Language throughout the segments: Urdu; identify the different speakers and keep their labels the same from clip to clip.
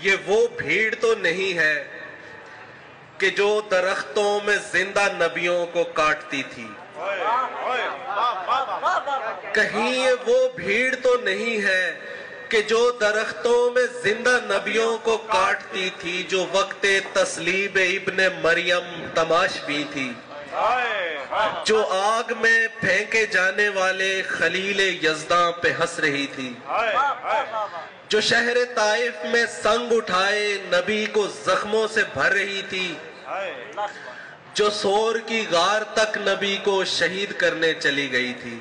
Speaker 1: یہ وہ بھیڑ تو نہیں ہے کہ جو درختوں میں زندہ نبیوں کو کاٹتی تھی. کہیں یہ وہ بھیڑ تو نہیں ہے کہ جو درختوں میں زندہ نبیوں کو کاٹتی تھی، جو وقت تسلیب ابن مریم تماشبی تھی، جو آگ میں پھینکے جانے والے خلیل یزداں پہ ہنس رہی تھی، جو شہر طائف میں سنگ اٹھائے نبی کو زخموں سے بھر رہی تھی، جو سور کی غار تک نبی کو شہید کرنے چلی گئی تھی،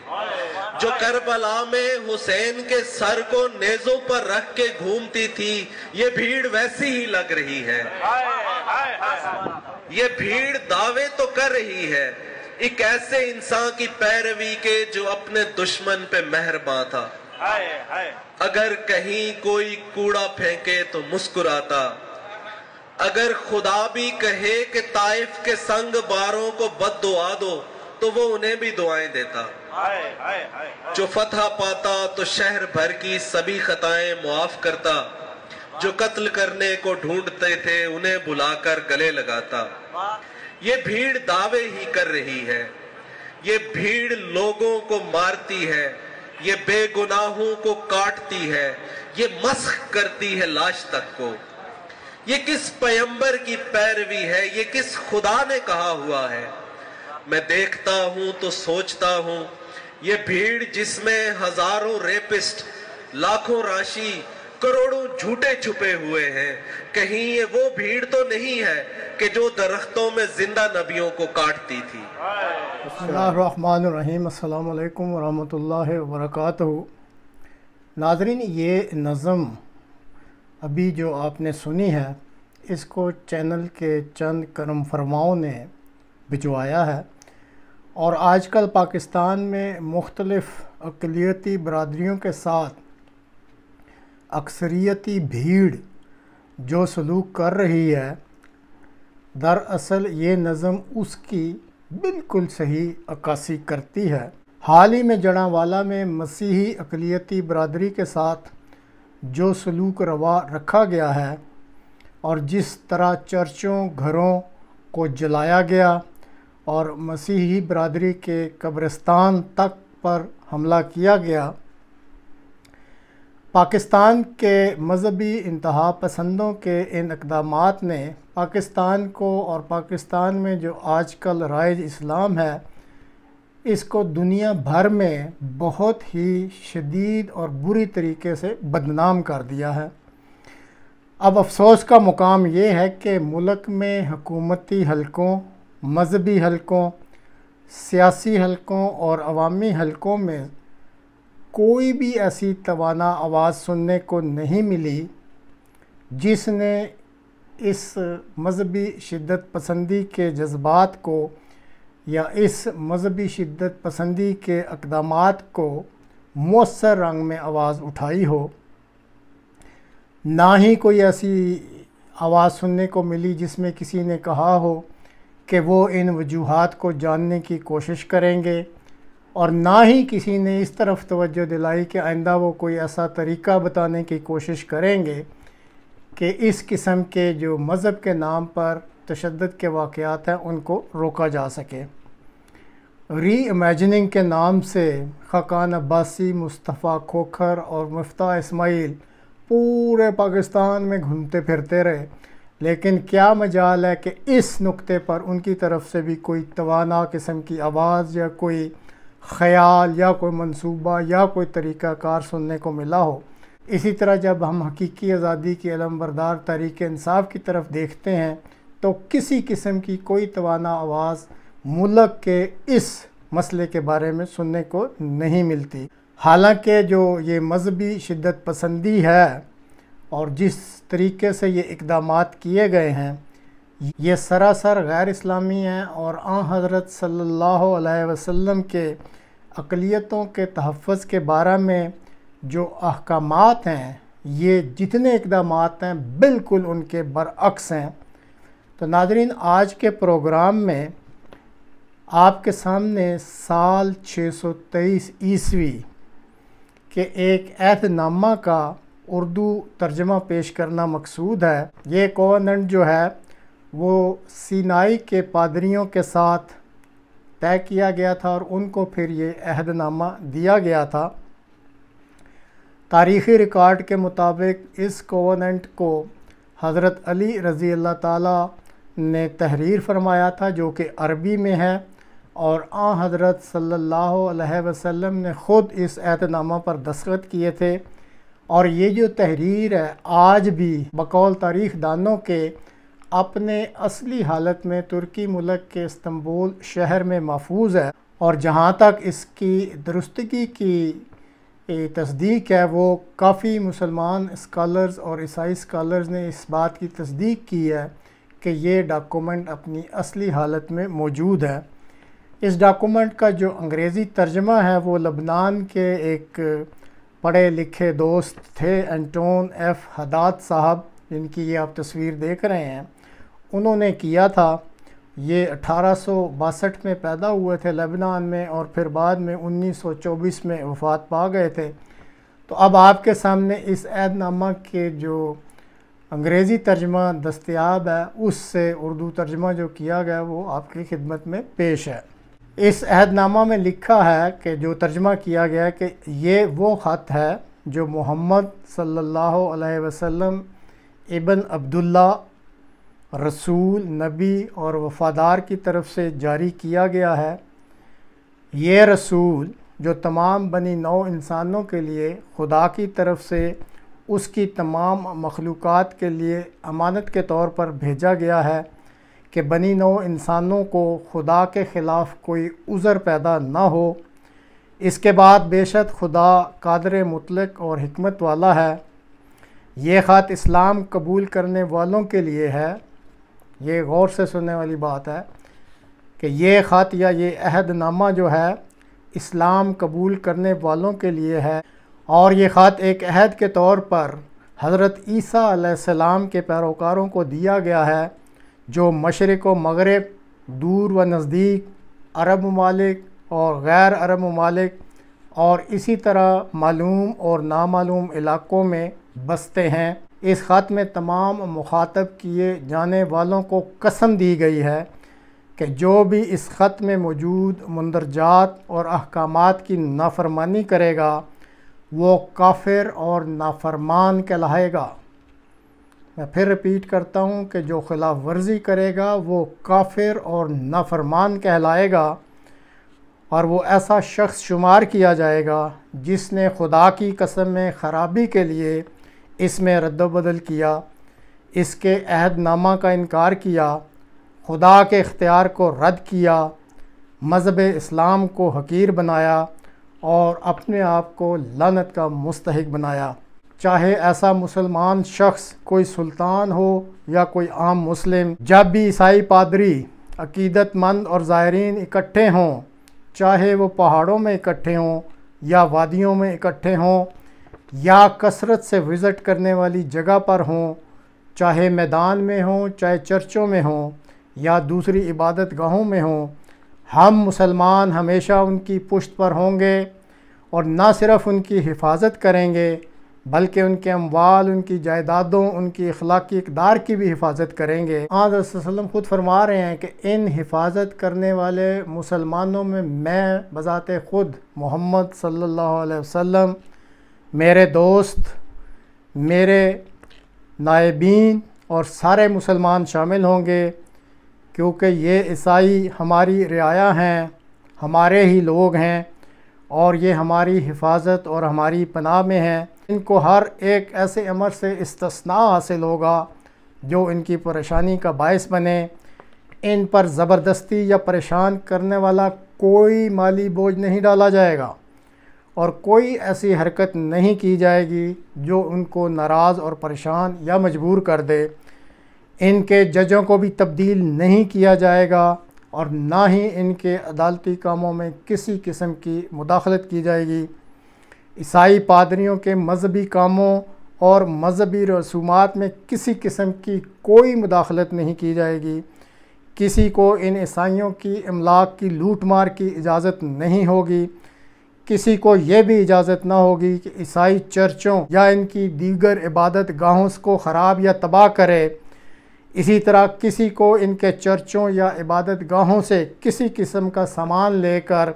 Speaker 1: جو کربلا میں حسین کے سر کو نیزوں پر رکھ کے گھومتی تھی، یہ بھیڑ ویسی ہی لگ رہی ہے. یہ بھیڑ دعوے تو کر رہی ہے ایک ایسے انسان کی پیروی کے جو اپنے دشمن پہ مہرباں تھا. اگر کہیں کوئی کوڑا پھینکے تو مسکراتا، اگر خدا بھی کہے کہ طائف کے سنگ باروں کو بد دعا دو تو وہ انہیں بھی دعائیں دیتا. جو فتح پاتا تو شہر بھر کی سبھی خطائیں معاف کرتا، جو قتل کرنے کو ڈھونڈتے تھے انہیں بلا کر گلے لگاتا. یہ بھیڑ دعوے ہی کر رہی ہے، یہ بھیڑ لوگوں کو مارتی ہے، یہ بے گناہوں کو کاٹتی ہے، یہ مسخ کرتی ہے لاش تک کو. یہ کس پیغمبر کی پیروی ہے، یہ کس خدا نے کہا ہوا ہے؟ میں دیکھتا ہوں تو سوچتا ہوں یہ بھیڑ جس میں ہزاروں ریپسٹ، لاکھوں راشی، کروڑوں جھوٹے چھپے ہوئے ہیں، کہیں یہ وہ بھیڑ تو نہیں ہے کہ جو درختوں میں زندہ نبیوں کو کاٹتی تھی.
Speaker 2: بسم اللہ الرحمن الرحیم. السلام علیکم ورحمۃ اللہ وبرکاتہ. ناظرین، یہ نظم ابھی جو آپ نے سنی ہے اس کو چینل کے چند کرم فرماؤں نے بھجوایا ہے، اور آج کل پاکستان میں مختلف اقلیتی برادریوں کے ساتھ اکثریتی بھیڑ جو سلوک کر رہی ہے، دراصل یہ نظم اس کی بالکل صحیح عکاسی کرتی ہے. حال ہی میں جڑاں میں مسیحی اقلیتی برادری کے ساتھ جو سلوک روا رکھا گیا ہے اور جس طرح چرچوں، گھروں کو جلایا گیا اور مسیحی برادری کے قبرستان تک پر حملہ کیا گیا، پاکستان کے مذہبی انتہا پسندوں کے ان اقدامات نے پاکستان کو اور پاکستان میں جو آج کل رائج اسلام ہے اس کو دنیا بھر میں بہت ہی شدید اور بری طریقے سے بدنام کر دیا ہے. اب افسوس کا مقام یہ ہے کہ ملک میں حکومتی حلقوں، مذہبی حلقوں، سیاسی حلقوں اور عوامی حلقوں میں کوئی بھی ایسی توانا آواز سننے کو نہیں ملی جس نے اس مذہبی شدت پسندی کے جذبات کو یا اس مذہبی شدت پسندی کے اقدامات کو مؤثر رنگ میں آواز اٹھائی ہو. نہ ہی کوئی ایسی آواز سننے کو ملی جس میں کسی نے کہا ہو کہ وہ ان وجوہات کو جاننے کی کوشش کریں گے، اور نہ ہی کسی نے اس طرف توجہ دلائی کہ آئندہ وہ کوئی ایسا طریقہ بتانے کی کوشش کریں گے کہ اس قسم کے جو مذہب کے نام پر تشدد کے واقعات ہیں ان کو روکا جا سکے. ری امیجننگ کے نام سے خاقان عباسی، مصطفیٰ کھوکھر اور مفتاح اسماعیل پورے پاکستان میں گھومتے پھرتے رہے، لیکن کیا مجال ہے کہ اس نقطے پر ان کی طرف سے بھی کوئی توانا قسم کی آواز یا کوئی خیال یا کوئی منصوبہ یا کوئی طریقہ کار سننے کو ملا ہو. اسی طرح جب ہم حقیقی آزادی کی علم بردار تحریک انصاف کی طرف دیکھتے ہیں تو کسی قسم کی کوئی توانا آواز ملک کے اس مسئلے کے بارے میں سننے کو نہیں ملتی. حالانکہ جو یہ مذہبی شدت پسندی ہے اور جس طریقے سے یہ اقدامات کیے گئے ہیں یہ سراسر غیر اسلامی ہیں، اور آن حضرت صلی اللہ علیہ وسلم کے اقلیتوں کے تحفظ کے بارے میں جو احکامات ہیں، یہ جتنے اقدامات ہیں بالکل ان کے برعکس ہیں. تو ناظرین، آج کے پروگرام میں آپ کے سامنے سال 623 عیسوی کے ایک عہد نامہ کا اردو ترجمہ پیش کرنا مقصود ہے۔ یہ کووننٹ جو ہے وہ سینائی کے پادریوں کے ساتھ طے کیا گیا تھا اور ان کو پھر یہ عہد نامہ دیا گیا تھا۔ تاریخی ریکارڈ کے مطابق اس کووننٹ کو حضرت علی رضی اللہ تعالیٰ نے تحریر فرمایا تھا، جو کہ عربی میں ہے، اور آن حضرت صلی اللہ علیہ وسلم نے خود اس عہد نامہ پر دستخط کیے تھے۔ اور یہ جو تحریر ہے آج بھی بقول تاریخ دانوں کے اپنے اصلی حالت میں ترکی ملک کے استنبول شہر میں محفوظ ہے، اور جہاں تک اس کی درستگی کی تصدیق ہے وہ کافی مسلمان اسکالرز اور عیسائی اسکالرز نے اس بات کی تصدیق کی ہے کہ یہ ڈاکومنٹ اپنی اصلی حالت میں موجود ہے۔ اس ڈاکومنٹ کا جو انگریزی ترجمہ ہے وہ لبنان کے ایک پڑھے لکھے دوست تھے، انٹون ایف حداد صاحب، جن کی یہ آپ تصویر دیکھ رہے ہیں، انہوں نے کیا تھا۔ یہ 1862 میں پیدا ہوئے تھے لبنان میں، اور پھر بعد میں 1924 میں وفات پا گئے تھے۔ تو اب آپ کے سامنے اس عہد نامہ کے جو انگریزی ترجمہ دستیاب ہے اس سے اردو ترجمہ جو کیا گیا وہ آپ کی خدمت میں پیش ہے۔ اس عہد نامہ میں لکھا ہے کہ جو ترجمہ کیا گیا ہے کہ یہ وہ خط ہے جو محمد صلی اللہ علیہ وسلم ابن عبداللہ، رسول، نبی اور وفادار کی طرف سے جاری کیا گیا ہے۔ یہ رسول جو تمام بنی نوع انسانوں کے لیے خدا کی طرف سے اس کی تمام مخلوقات کے لیے امانت کے طور پر بھیجا گیا ہے کہ بنی نوع انسانوں کو خدا کے خلاف کوئی عذر پیدا نہ ہو۔ اس کے بعد بے شک خدا قادر مطلق اور حکمت والا ہے۔ یہ خط اسلام قبول کرنے والوں کے لیے ہے۔ یہ غور سے سننے والی بات ہے کہ یہ خط یا یہ عہد نامہ جو ہے اسلام قبول کرنے والوں کے لیے ہے، اور یہ خط ایک عہد کے طور پر حضرت عیسیٰ علیہ السلام کے پیروکاروں کو دیا گیا ہے، جو مشرق و مغرب، دور و نزدیک، عرب ممالک اور غیر عرب ممالک اور اسی طرح معلوم اور نامعلوم علاقوں میں بستے ہیں۔ اس خط میں تمام مخاطب کیے جانے والوں کو قسم دی گئی ہے کہ جو بھی اس خط میں موجود مندرجات اور احکامات کی نافرمانی کرے گا وہ کافر اور نافرمان کہلائے گا۔ میں پھر ریپیٹ کرتا ہوں کہ جو خلاف ورزی کرے گا وہ کافر اور نافرمان کہلائے گا، اور وہ ایسا شخص شمار کیا جائے گا جس نے خدا کی قسم میں خرابی کے لیے اس میں رد و بدل کیا، اس کے عہد نامہ کا انکار کیا، خدا کے اختیار کو رد کیا، مذہب اسلام کو حقیر بنایا اور اپنے آپ کو لعنت کا مستحق بنایا۔ چاہے ایسا مسلمان شخص کوئی سلطان ہو یا کوئی عام مسلم، جب بھی عیسائی پادری، عقیدت مند اور زائرین اکٹھے ہوں، چاہے وہ پہاڑوں میں اکٹھے ہوں یا وادیوں میں اکٹھے ہوں یا کثرت سے وزٹ کرنے والی جگہ پر ہوں، چاہے میدان میں ہوں، چاہے چرچوں میں ہوں یا دوسری عبادت گاہوں میں ہوں، ہم مسلمان ہمیشہ ان کی پشت پر ہوں گے، اور نہ صرف ان کی حفاظت کریں گے بلکہ ان کے اموال، ان کی جائیدادوں، ان کی اخلاقی اقدار کی بھی حفاظت کریں گے۔ آن حضرت صلی اللہ علیہ وسلم خود فرما رہے ہیں کہ ان حفاظت کرنے والے مسلمانوں میں بذات خود محمد صلی اللہ علیہ وسلم، میرے دوست، میرے نائبین اور سارے مسلمان شامل ہوں گے، کیونکہ یہ عیسائی ہماری رعایا ہیں، ہمارے ہی لوگ ہیں، اور یہ ہماری حفاظت اور ہماری پناہ میں ہیں۔ ان کو ہر ایک ایسے امر سے استثناء حاصل ہوگا جو ان کی پریشانی کا باعث بنے۔ ان پر زبردستی یا پریشان کرنے والا کوئی مالی بوجھ نہیں ڈالا جائے گا، اور کوئی ایسی حرکت نہیں کی جائے گی جو ان کو ناراض اور پریشان یا مجبور کر دے۔ ان کے ججوں کو بھی تبدیل نہیں کیا جائے گا، اور نہ ہی ان کے عدالتی کاموں میں کسی قسم کی مداخلت کی جائے گی۔ عیسائی پادریوں کے مذہبی کاموں اور مذہبی رسومات میں کسی قسم کی کوئی مداخلت نہیں کی جائے گی۔ کسی کو ان عیسائیوں کی املاک کی لوٹ مار کی اجازت نہیں ہوگی۔ کسی کو یہ بھی اجازت نہ ہوگی کہ عیسائی چرچوں یا ان کی دیگر عبادت گاہوں کو خراب یا تباہ کرے۔ اسی طرح کسی کو ان کے چرچوں یا عبادت گاہوں سے کسی قسم کا سامان لے کر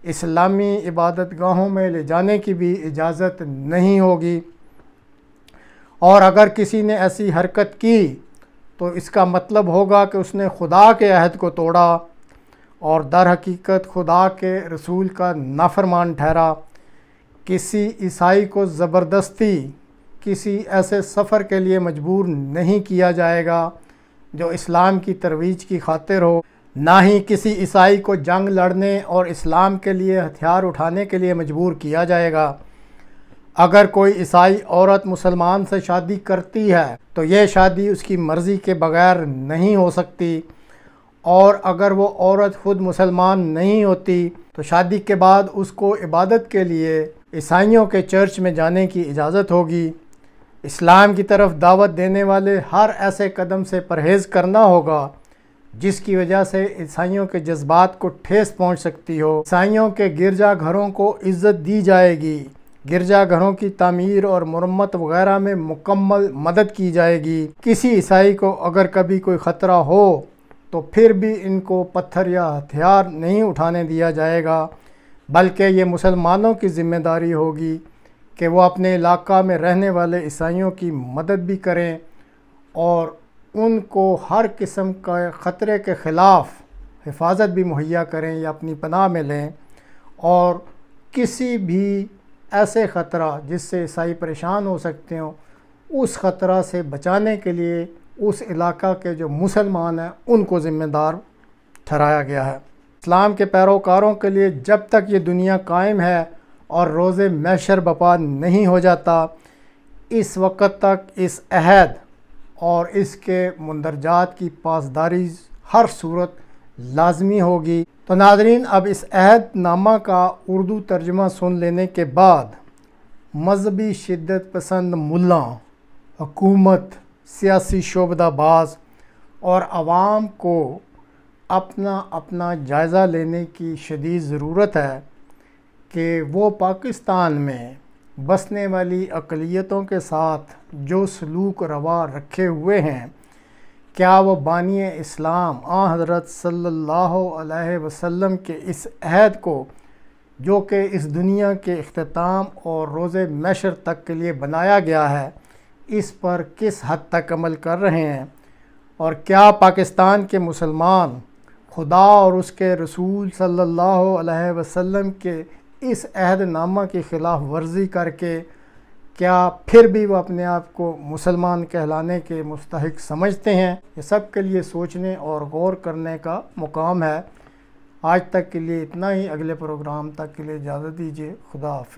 Speaker 2: اسلامی عبادت گاہوں میں لے جانے کی بھی اجازت نہیں ہوگی، اور اگر کسی نے ایسی حرکت کی تو اس کا مطلب ہوگا کہ اس نے خدا کے عہد کو توڑا اور در حقیقت خدا کے رسول کا نافرمان ٹھہرا۔ کسی عیسائی کو زبردستی کسی ایسے سفر کے لیے مجبور نہیں کیا جائے گا جو اسلام کی ترویج کی خاطر ہو، نہ ہی کسی عیسائی کو جنگ لڑنے اور اسلام کے لیے ہتھیار اٹھانے کے لیے مجبور کیا جائے گا۔ اگر کوئی عیسائی عورت مسلمان سے شادی کرتی ہے تو یہ شادی اس کی مرضی کے بغیر نہیں ہو سکتی، اور اگر وہ عورت خود مسلمان نہیں ہوتی تو شادی کے بعد اس کو عبادت کے لیے عیسائیوں کے چرچ میں جانے کی اجازت ہوگی۔ اسلام کی طرف دعوت دینے والے ہر ایسے قدم سے پرہیز کرنا ہوگا جس کی وجہ سے عیسائیوں کے جذبات کو ٹھیس پہنچ سکتی ہو۔ عیسائیوں کے گرجا گھروں کو عزت دی جائے گی، گرجا گھروں کی تعمیر اور مرمت وغیرہ میں مکمل مدد کی جائے گی۔ کسی عیسائی کو اگر کبھی کوئی خطرہ ہو تو پھر بھی ان کو پتھر یا ہتھیار نہیں اٹھانے دیا جائے گا، بلکہ یہ مسلمانوں کی ذمہ داری ہوگی کہ وہ اپنے علاقہ میں رہنے والے عیسائیوں کی مدد بھی کریں اور ان کو ہر قسم کا خطرے کے خلاف حفاظت بھی مہیا کریں یا اپنی پناہ میں لیں، اور کسی بھی ایسے خطرہ جس سے عیسائی پریشان ہو سکتے ہوں اس خطرہ سے بچانے کے لیے اس علاقہ کے جو مسلمان ہیں ان کو ذمہ دار ٹھہرایا گیا ہے۔ اسلام کے پیروکاروں کے لیے جب تک یہ دنیا قائم ہے اور روز محشر بپا نہیں ہو جاتا، اس وقت تک اس عہد اور اس کے مندرجات کی پاسداری ہر صورت لازمی ہوگی۔ تو ناظرین، اب اس عہد نامہ کا اردو ترجمہ سن لینے کے بعد مذہبی شدت پسند ملا، حکومت، سیاسی شعبدہ باز اور عوام کو اپنا جائزہ لینے کی شدید ضرورت ہے کہ وہ پاکستان میں بسنے والی اقلیتوں کے ساتھ جو سلوک روا رکھے ہوئے ہیں، کیا وہ بانی اسلام حضرت صلی اللہ علیہ وسلم کے اس عہد کو جو کہ اس دنیا کے اختتام اور روز محشر تک کے لیے بنایا گیا ہے، اس پر کس حد تک عمل کر رہے ہیں، اور کیا پاکستان کے مسلمان خدا اور اس کے رسول صلی اللہ علیہ وسلم کے اس عہد نامہ کی خلاف ورزی کر کے کیا پھر بھی وہ اپنے آپ کو مسلمان کہلانے کے مستحق سمجھتے ہیں؟ یہ سب کے لیے سوچنے اور غور کرنے کا مقام ہے۔ آج تک کے لیے اتنا ہی، اگلے پروگرام تک کے لیے اجازت دیجیے۔ خدا حافظ۔